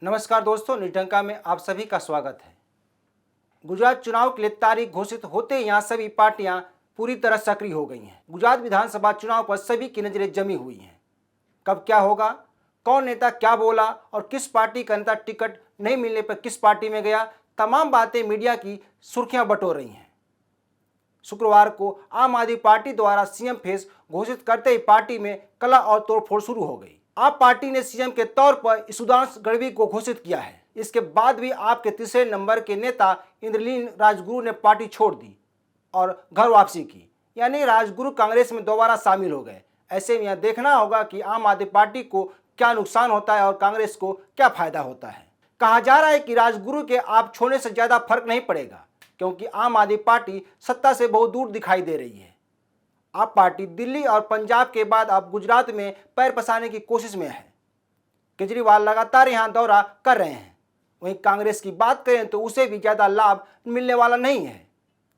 नमस्कार दोस्तों, निटंका में आप सभी का स्वागत है। गुजरात चुनाव के लिए तारीख घोषित होते ही यहाँ सभी पार्टियां पूरी तरह सक्रिय हो गई हैं। गुजरात विधानसभा चुनाव पर सभी की नजरें जमी हुई हैं। कब क्या होगा, कौन नेता क्या बोला और किस पार्टी का नेता टिकट नहीं मिलने पर किस पार्टी में गया, तमाम बातें मीडिया की सुर्खियां बटोर रही हैं। शुक्रवार को आम आदमी पार्टी द्वारा सीएम फेस घोषित करते ही पार्टी में कला और तोड़फोड़ शुरू हो गई। आप पार्टी ने सीएम के तौर पर सुधांशु गढ़वी को घोषित किया है। इसके बाद भी आपके तीसरे नंबर के नेता इंद्रनील राजगुरु ने पार्टी छोड़ दी और घर वापसी की, यानी राजगुरु कांग्रेस में दोबारा शामिल हो गए। ऐसे में यह देखना होगा कि आम आदमी पार्टी को क्या नुकसान होता है और कांग्रेस को क्या फायदा होता है। कहा जा रहा है कि राजगुरु के आप छोड़ने से ज्यादा फर्क नहीं पड़ेगा, क्योंकि आम आदमी पार्टी सत्ता से बहुत दूर दिखाई दे रही है। आप पार्टी दिल्ली और पंजाब के बाद अब गुजरात में पैर पसारने की कोशिश में है। केजरीवाल लगातार यहां दौरा कर रहे हैं। वहीं कांग्रेस की बात करें तो उसे भी ज्यादा लाभ मिलने वाला नहीं है।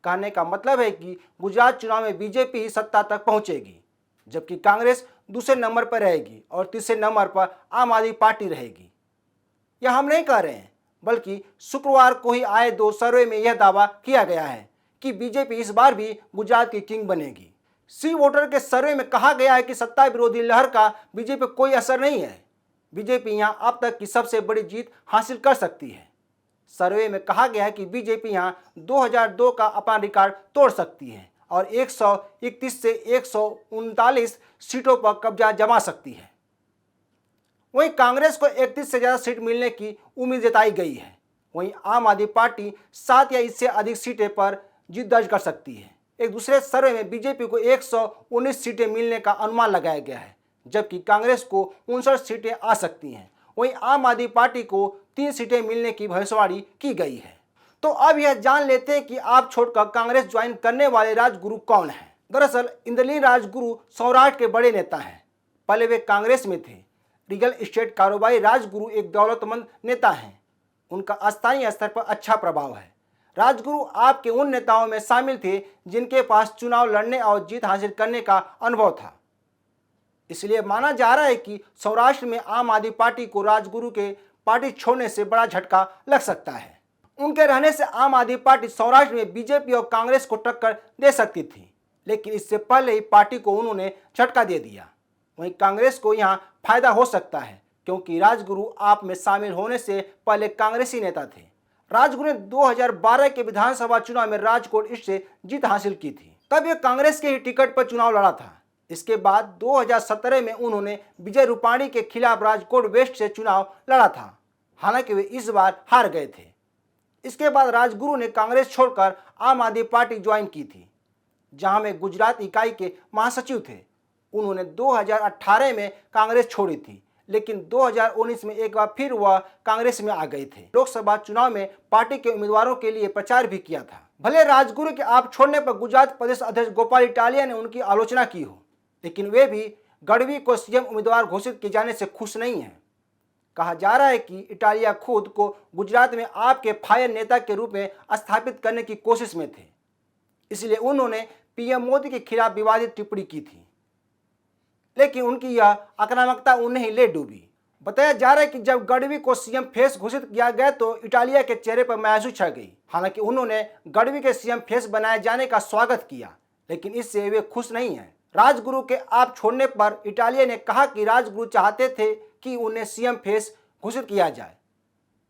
कहने का मतलब है कि गुजरात चुनाव में बीजेपी ही सत्ता तक पहुंचेगी, जबकि कांग्रेस दूसरे नंबर पर रहेगी और तीसरे नंबर पर आम आदमी पार्टी रहेगी। यह हम नहीं कह रहे हैं, बल्कि शुक्रवार को ही आए 2 सर्वे में यह दावा किया गया है कि बीजेपी इस बार भी गुजरात की किंग बनेगी। सी वोटर के सर्वे में कहा गया है कि सत्ता विरोधी लहर का बीजेपी पर कोई असर नहीं है। बीजेपी यहां अब तक की सबसे बड़ी जीत हासिल कर सकती है। सर्वे में कहा गया है कि बीजेपी यहां 2002 का अपना रिकॉर्ड तोड़ सकती है और 131 से 139 सीटों पर कब्जा जमा सकती है। वहीं कांग्रेस को 31 से ज्यादा सीट मिलने की उम्मीद जताई गई है। वहीं आम आदमी पार्टी 7 या इससे अधिक सीटें पर जीत दर्ज कर सकती है। एक दूसरे सर्वे में बीजेपी को 119 सीटें मिलने का अनुमान लगाया गया है, जबकि कांग्रेस को 59 सीटें आ सकती हैं। वहीं आम आदमी पार्टी को 3 सीटें मिलने की भविष्यवाणी की गई है। तो अब यह जान लेते हैं कि आप छोड़कर कांग्रेस ज्वाइन करने वाले राजगुरु कौन हैं। दरअसल इंद्रनील राजगुरु सौराष्ट्र के बड़े नेता हैं। पहले वे कांग्रेस में थे। रियल एस्टेट कारोबारी राजगुरु एक दौलतमंद नेता हैं। उनका स्थानीय स्तर पर अच्छा प्रभाव है। राजगुरु आपके उन नेताओं में शामिल थे जिनके पास चुनाव लड़ने और जीत हासिल करने का अनुभव था। इसलिए माना जा रहा है कि सौराष्ट्र में आम आदमी पार्टी को राजगुरु के पार्टी छोड़ने से बड़ा झटका लग सकता है। उनके रहने से आम आदमी पार्टी सौराष्ट्र में बीजेपी और कांग्रेस को टक्कर दे सकती थी, लेकिन इससे पहले ही पार्टी को उन्होंने झटका दे दिया। वहीं कांग्रेस को यहाँ फायदा हो सकता है, क्योंकि राजगुरु आप में शामिल होने से पहले कांग्रेसी नेता थे। राजगुरु ने 2012 के विधानसभा चुनाव में राजकोट ईस्ट से जीत हासिल की थी। तब यह कांग्रेस के ही टिकट पर चुनाव लड़ा था। इसके बाद 2017 में उन्होंने विजय रूपाणी के खिलाफ राजकोट वेस्ट से चुनाव लड़ा था। हालांकि वे इस बार हार गए थे। इसके बाद राजगुरु ने कांग्रेस छोड़कर आम आदमी पार्टी ज्वाइन की थी, जहां में गुजरात इकाई के महासचिव थे। उन्होंने 2018 में कांग्रेस छोड़ी थी, लेकिन 2019 में एक बार फिर वह कांग्रेस में आ गए थे। लोकसभा चुनाव में पार्टी के उम्मीदवारों के लिए प्रचार भी किया था। भले राजगुरु के आप छोड़ने पर गुजरात प्रदेश अध्यक्ष गोपाल इटालिया ने उनकी आलोचना की हो, लेकिन वे भी गढ़वी को सीएम उम्मीदवार घोषित किए जाने से खुश नहीं है। कहा जा रहा है कि इटालिया खुद को गुजरात में आपके फायर नेता के रूप में स्थापित करने की कोशिश में थे, इसलिए उन्होंने पीएम मोदी के खिलाफ विवादित टिप्पणी की थी, लेकिन उनकी यह आक्रामकता उन्हें ही ले डूबी। बताया जा रहा है कि जब गढ़वी को सीएम फेस घोषित किया गया तो इटालिया के चेहरे पर मायूसी छा गई। हालांकि उन्होंने गढ़वी के सीएम फेस बनाए जाने का स्वागत किया, लेकिन इससे वे खुश नहीं हैं। राजगुरु के आप छोड़ने पर इटालिया ने कहा कि राजगुरु चाहते थे कि उन्हें सीएम फेस घोषित किया जाए।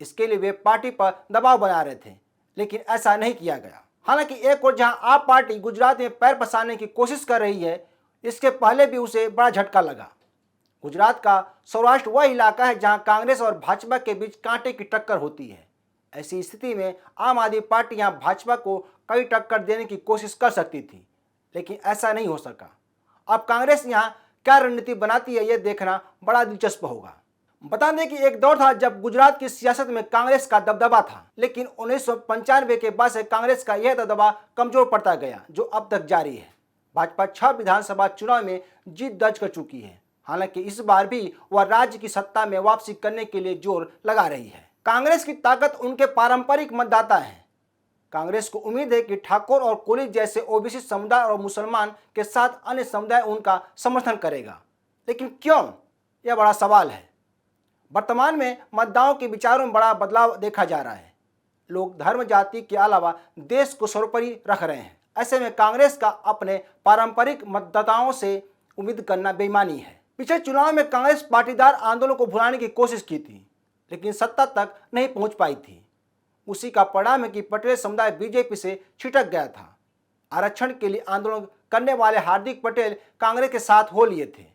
इसके लिए वे पार्टी पर दबाव बना रहे थे, लेकिन ऐसा नहीं किया गया। हालांकि एक और जहां आप पार्टी गुजरात में पैर पसारने की कोशिश कर रही है, इसके पहले भी उसे बड़ा झटका लगा। गुजरात का सौराष्ट्र वह इलाका है जहां कांग्रेस और भाजपा के बीच कांटे की टक्कर होती है। ऐसी स्थिति में आम आदमी पार्टी यहां भाजपा को कई टक्कर देने की कोशिश कर सकती थी, लेकिन ऐसा नहीं हो सका। अब कांग्रेस यहां क्या रणनीति बनाती है, यह देखना बड़ा दिलचस्प होगा। बता दें कि एक दौर था जब गुजरात की सियासत में कांग्रेस का दबदबा था, लेकिन 1995 के बाद से कांग्रेस का यह दबदबा कमजोर पड़ता गया, जो अब तक जारी है। भाजपा 6 विधानसभा चुनाव में जीत दर्ज कर चुकी है। हालांकि इस बार भी वह राज्य की सत्ता में वापसी करने के लिए जोर लगा रही है। कांग्रेस की ताकत उनके पारंपरिक मतदाता हैं। कांग्रेस को उम्मीद है कि ठाकुर और कोली जैसे ओबीसी समुदाय और मुसलमान के साथ अन्य समुदाय उनका समर्थन करेगा, लेकिन क्यों, यह बड़ा सवाल है। वर्तमान में मतदाताओं के विचारों में बड़ा बदलाव देखा जा रहा है। लोग धर्म जाति के अलावा देश को सर्वोपरि रख रहे हैं। ऐसे में कांग्रेस का अपने पारंपरिक मतदाताओं से उम्मीद करना बेईमानी है। पिछले चुनाव में कांग्रेस पाटीदार आंदोलन को भुलाने की कोशिश की थी, लेकिन सत्ता तक नहीं पहुंच पाई थी। उसी का परिणाम है कि पटेल समुदाय बीजेपी से छिटक गया था। आरक्षण के लिए आंदोलन करने वाले हार्दिक पटेल कांग्रेस के साथ हो लिए थे,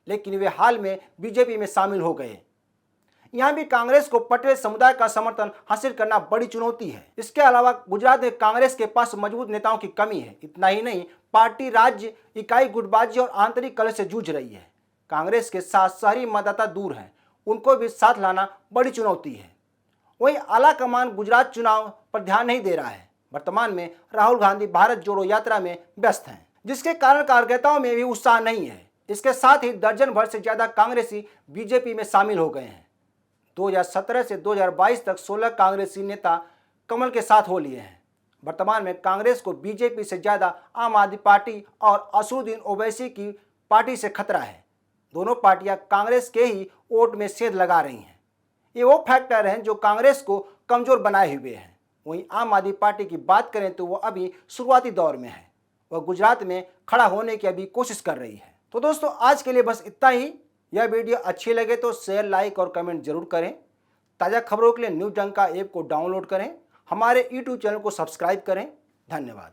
लेकिन वे हाल में बीजेपी में शामिल हो गए। यहाँ भी कांग्रेस को पटेल समुदाय का समर्थन हासिल करना बड़ी चुनौती है। इसके अलावा गुजरात में कांग्रेस के पास मजबूत नेताओं की कमी है। इतना ही नहीं, पार्टी राज्य इकाई गुटबाजी और आंतरिक कलह से जूझ रही है। कांग्रेस के साथ शहरी मतदाता दूर हैं, उनको भी साथ लाना बड़ी चुनौती है। वहीं आला कमान गुजरात चुनाव पर ध्यान नहीं दे रहा है। वर्तमान में राहुल गांधी भारत जोड़ो यात्रा में व्यस्त हैं, जिसके कारण कार्यकर्ताओं में भी उत्साह नहीं है। इसके साथ ही दर्जन भर से ज्यादा कांग्रेसी बीजेपी में शामिल हो गए हैं। 2017 से 2022 तक 16 कांग्रेसी नेता कमल के साथ हो लिए हैं। वर्तमान में कांग्रेस को बीजेपी से ज्यादा आम आदमी पार्टी और असदुद्दीन ओवैसी की पार्टी से खतरा है। दोनों पार्टियां कांग्रेस के ही वोट में सेंध लगा रही हैं। ये वो फैक्टर हैं जो कांग्रेस को कमजोर बनाए हुए हैं। वहीं आम आदमी पार्टी की बात करें तो वह अभी शुरुआती दौर में है। वह गुजरात में खड़ा होने की अभी कोशिश कर रही है। तो दोस्तों, आज के लिए बस इतना ही। यह वीडियो अच्छी लगे तो शेयर, लाइक और कमेंट जरूर करें। ताज़ा खबरों के लिए न्यूज़ डंका ऐप को डाउनलोड करें। हमारे यूट्यूब चैनल को सब्सक्राइब करें। धन्यवाद।